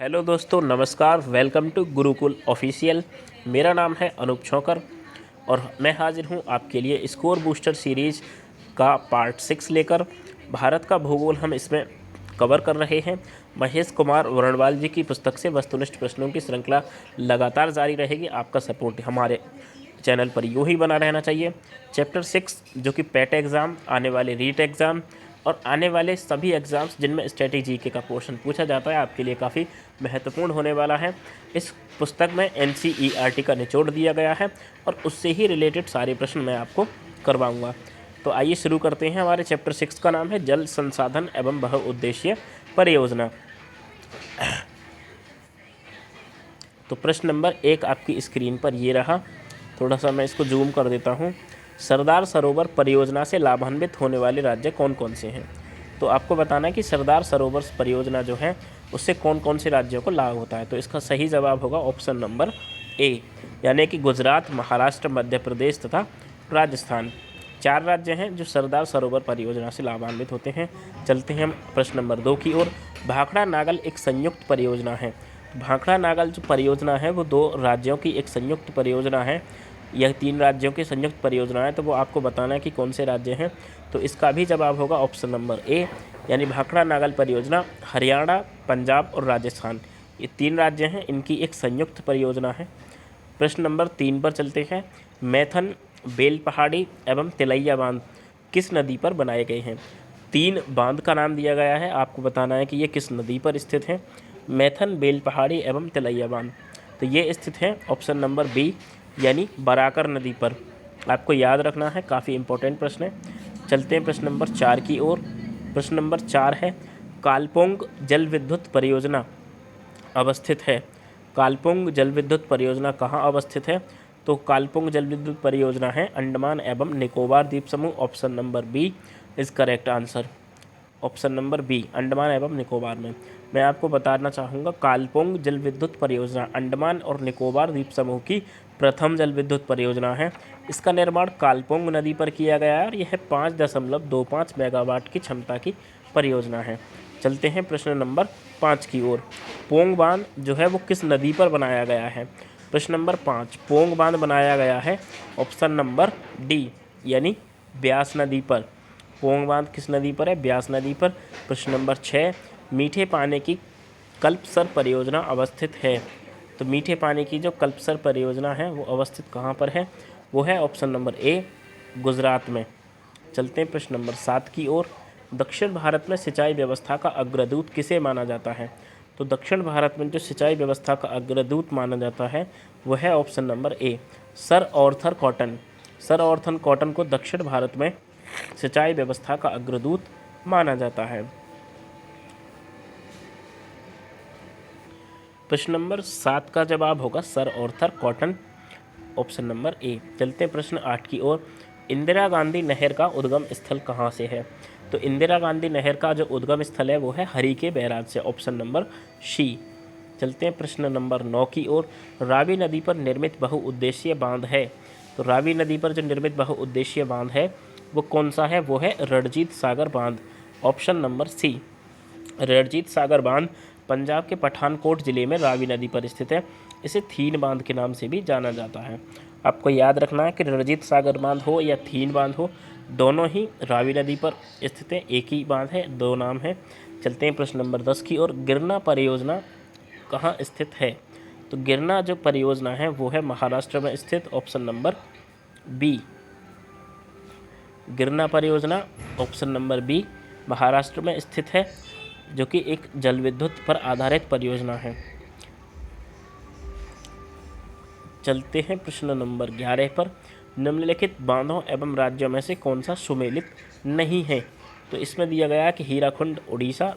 Hello दोस्तों, नमस्कार। Welcome to Gurukul official. मेरा नाम है अनूप छोकर और मैं हाजिर हूँ आपके लिए स्कोर बूस्टर सीरीज़ का पार्ट 6 लेकर। भारत का भूगोल हम इसमें कवर कर रहे हैं। महेश कुमार वर्णवाल जी की पुस्तक से वस्तुनिष्ठ प्रश्नों की श्रृंखला लगातार जारी रहेगी। आपका सपोर्ट हमारे चैनल पर यूँ ही बना रहना चाहिए। चैप्टर 6 जो कि पेट एग्ज़ाम, आने वाले रीट एग्ज़ाम और आने वाले सभी एग्ज़ाम्स जिनमें स्ट्रेटेजी के का पोर्शन पूछा जाता है, आपके लिए काफ़ी महत्वपूर्ण होने वाला है। इस पुस्तक में एनसीईआरटी का निचोड़ दिया गया है और उससे ही रिलेटेड सारे प्रश्न मैं आपको करवाऊंगा। तो आइए शुरू करते हैं। हमारे चैप्टर 6 का नाम है जल संसाधन एवं बहुउद्देशीय परियोजना। तो प्रश्न नंबर 1 आपकी स्क्रीन पर ये रहा। थोड़ा सा मैं इसको जूम कर देता हूँ। सरदार सरोवर परियोजना से लाभान्वित होने वाले राज्य कौन कौन से हैं? तो आपको बताना है कि सरदार सरोवर परियोजना जो है उससे कौन कौन से राज्यों को लाभ होता है। तो इसका सही जवाब होगा ऑप्शन नंबर ए, यानी कि गुजरात, महाराष्ट्र, मध्य प्रदेश तथा राजस्थान। 4 राज्य हैं जो सरदार सरोवर परियोजना से लाभान्वित होते हैं। चलते हैं हम प्रश्न नंबर 2 की ओर। भाखड़ा नागल एक संयुक्त परियोजना है। भाखड़ा नागल जो परियोजना है वो 2 राज्यों की एक संयुक्त परियोजना है। यह 3 राज्यों की संयुक्त परियोजना है, तो वो आपको बताना है कि कौन से राज्य हैं। तो इसका भी जवाब होगा ऑप्शन नंबर ए, यानी भाखड़ा नागल परियोजना हरियाणा, पंजाब और राजस्थान, ये 3 राज्य हैं, इनकी एक संयुक्त परियोजना है। प्रश्न नंबर 3 पर चलते हैं। मैथन, बेल पहाड़ी एवं तिलैया बांध किस नदी पर बनाए गए हैं? 3 बांध का नाम दिया गया है, आपको बताना है कि ये किस नदी पर स्थित है। मैथन, बेल पहाड़ी एवं तिलैया बांध, तो ये स्थित है ऑप्शन नंबर बी, यानी बराकर नदी पर। आपको याद रखना है, काफ़ी इंपॉर्टेंट प्रश्न है। चलते हैं प्रश्न नंबर 4 की ओर। प्रश्न नंबर 4 है, कालपोंग जल विद्युत परियोजना अवस्थित है। कालपोंग जल विद्युत परियोजना कहाँ अवस्थित है? तो कालपोंग जल विद्युत परियोजना है अंडमान एवं निकोबार द्वीप समूह। Option number B is correct answer. Option number B, Andaman एवं निकोबार में। मैं आपको बताना चाहूँगा, कालपोंग जल विद्युत परियोजना अंडमान और निकोबार द्वीप समूह की प्रथम जल विद्युत परियोजना है। इसका निर्माण कालपोंग नदी पर किया गया है और यह 5.25 मेगावाट की क्षमता की परियोजना है। चलते हैं प्रश्न नंबर 5 की ओर। पोंग बांध जो है वो किस नदी पर बनाया गया है? प्रश्न नंबर 5, पोंग बांध बनाया गया है ऑप्शन नंबर डी, यानी ब्यास नदी पर। पोंग बांध किस नदी पर है? ब्यास नदी पर। प्रश्न नंबर 6, मीठे पानी की कल्पसर परियोजना अवस्थित है। तो मीठे पानी की जो कल्पसर परियोजना है वो अवस्थित कहाँ पर है? वो है ऑप्शन नंबर ए, गुजरात में। चलते हैं प्रश्न नंबर 7 की ओर। दक्षिण भारत में सिंचाई व्यवस्था का अग्रदूत किसे माना जाता है? तो दक्षिण भारत में जो सिंचाई व्यवस्था का अग्रदूत माना जाता है वो है option number A, sir Arthur cotton. Sir Arthur cotton को दक्षिण भारत में सिंचाई व्यवस्था का अग्रदूत माना जाता है। प्रश्न नंबर 7 का जवाब होगा sir Arthur cotton, option number A. चलते हैं प्रश्न 8 की ओर। इंदिरा गांधी नहर का उद्गम स्थल कहाँ से है? तो इंदिरा गांधी नहर का जो उद्गम स्थल है वो है हरिके बैराज से। Option number C. चलते हैं प्रश्न नंबर 9 की ओर। रावी नदी पर निर्मित बहुउद्देशीय बांध है। तो रावी नदी पर जो निर्मित बहुउद्देशीय बांध है वो कौन सा है? वो है रणजीत सागर बांध। ऑप्शन नंबर सी, रणजीत सागर बांध पंजाब के पठानकोट ज़िले में रावी नदी पर स्थित है। इसे थीन बांध के नाम से भी जाना जाता है। आपको याद रखना है कि रणजीत सागर बांध हो या थीन बांध हो, दोनों ही रावी नदी पर स्थित है। एक ही बांध है, 2 नाम है। चलते हैं प्रश्न नंबर 10 की ओर। गिरना परियोजना कहाँ स्थित है? तो गिरना जो परियोजना है वो है महाराष्ट्र में स्थित। ऑप्शन नंबर बी, गिरना परियोजना ऑप्शन नंबर बी महाराष्ट्र में स्थित है, जो कि एक जल विद्युत पर आधारित परियोजना है। चलते हैं प्रश्न नंबर 11 पर। निम्नलिखित बांधों एवं राज्यों में से कौन सा सुमेलित नहीं है? तो इसमें दिया गया है कि हीराकुंड उड़ीसा,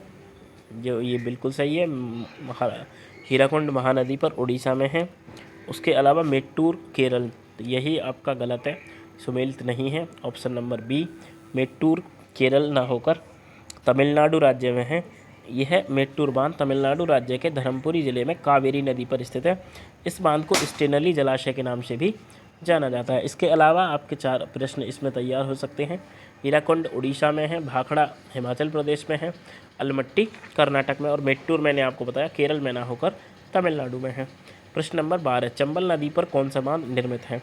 जो ये बिल्कुल सही है। हीराकुंड महानदी पर उड़ीसा में है। उसके अलावा मेट्टूर केरल, तो यही आपका गलत है, सुमेलित नहीं है। Option number B, Mettur Kerala ना होकर तमिलनाडु राज्य में है। यह मेट्टूर बांध तमिलनाडु राज्य के धर्मपुरी जिले में कावेरी नदी पर स्थित है। इस बांध को स्टेनली जलाशय के नाम से भी जाना जाता है। इसके अलावा आपके 4 प्रश्न इसमें तैयार हो सकते हैं। हीराकुंड उड़ीसा में है, भाखड़ा हिमाचल प्रदेश में है, अलमट्टी कर्नाटक में और मेट्टूर मैंने आपको बताया केरल में ना होकर तमिलनाडु में है। प्रश्न नंबर 12, चंबल नदी पर कौन सा बांध निर्मित है?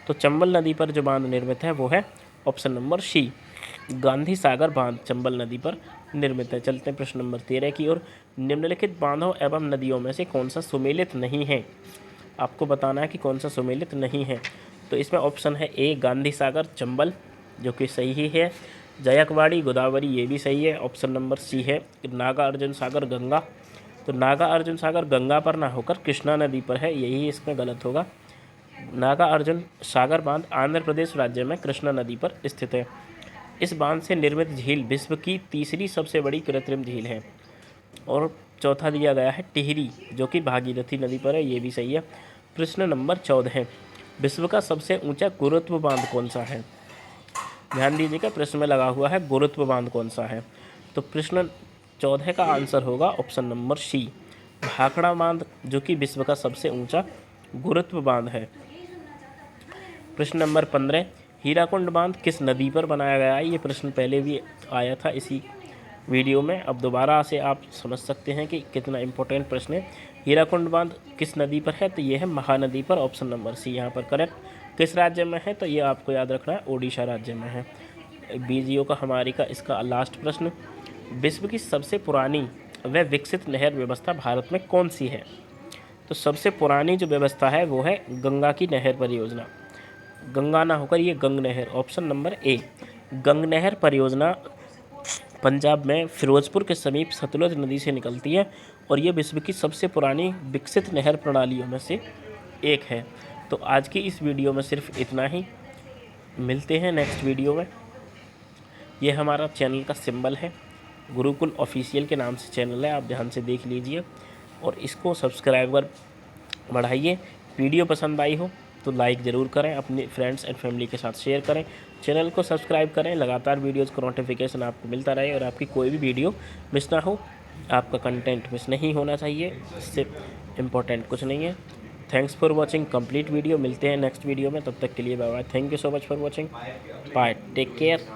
तो चंबल नदी पर जो बांध निर्मित है वो है ऑप्शन नंबर सी, गांधी सागर बांध चंबल नदी पर निर्मित है। चलते हैं प्रश्न नंबर 13 की ओर। निम्नलिखित बांधों एवं नदियों में से कौन सा सुमेलित नहीं है? आपको बताना है कि कौन सा सुमेलित नहीं है। तो इसमें ऑप्शन है ए, गांधी सागर चंबल, जो कि सही ही है। जयकवाड़ी गोदावरी, ये भी सही है। ऑप्शन नंबर सी है नागा अर्जुन सागर गंगा। तो नागा अर्जुन सागर गंगा पर ना होकर कृष्णा नदी पर है, यही इसमें गलत होगा। नागा अर्जुन सागर बांध आंध्र प्रदेश राज्य में कृष्णा नदी पर स्थित है। इस बांध से निर्मित झील विश्व की तीसरी सबसे बड़ी कृत्रिम झील है। और चौथा दिया गया है टिहरी, जो कि भागीरथी नदी पर है, ये भी सही है। प्रश्न नंबर 14 है, विश्व का सबसे ऊंचा गुरुत्व बांध कौन सा है? ध्यान दीजिएगा, प्रश्न में लगा हुआ है गुरुत्व बांध कौन सा है। तो प्रश्न 14 का आंसर होगा ऑप्शन नंबर सी, भाखड़ा बांध, जो कि विश्व का सबसे ऊंचा गुरुत्व बांध है। प्रश्न नंबर 15, हीराकुंड बांध किस नदी पर बनाया गया है? ये प्रश्न पहले भी आया था इसी वीडियो में, अब दोबारा से आप समझ सकते हैं कि कितना इम्पोर्टेंट प्रश्न है। हीराकुंड बांध किस नदी पर है? तो ये है महानदी पर, ऑप्शन नंबर सी यहाँ पर करेक्ट। किस राज्य में है? तो ये आपको याद रखना है, ओडिशा राज्य में है। बीजीओ का हमारी का इसका लास्ट प्रश्न, विश्व की सबसे पुरानी व विकसित नहर व्यवस्था भारत में कौन सी है? तो सबसे पुरानी जो व्यवस्था है वो है गंगा की नहर परियोजना, गंगा ना होकर ये गंग नहर, ऑप्शन नंबर ए। गंग नहर परियोजना पंजाब में फिरोजपुर के समीप सतलुज नदी से निकलती है और ये विश्व की सबसे पुरानी विकसित नहर प्रणालियों में से एक है। तो आज की इस वीडियो में सिर्फ इतना ही, मिलते हैं नेक्स्ट वीडियो में। ये हमारा चैनल का सिंबल है, गुरुकुल ऑफिशियल के नाम से चैनल है, आप ध्यान से देख लीजिए और इसको सब्सक्राइबर बढ़ाइए। वीडियो पसंद आई हो तो लाइक ज़रूर करें, अपने फ्रेंड्स एंड फैमिली के साथ शेयर करें, चैनल को सब्सक्राइब करें, लगातार वीडियोज़ का नोटिफिकेशन आपको मिलता रहे और आपकी कोई भी वीडियो मिस ना हो। आपका कंटेंट मिस नहीं होना चाहिए, इससे इम्पोर्टेंट कुछ नहीं है। Thanks for watching complete video. मिलते हैं नेक्स्ट वीडियो में, तब तक के लिए bye bye. Thank you so much for watching, bye, take care.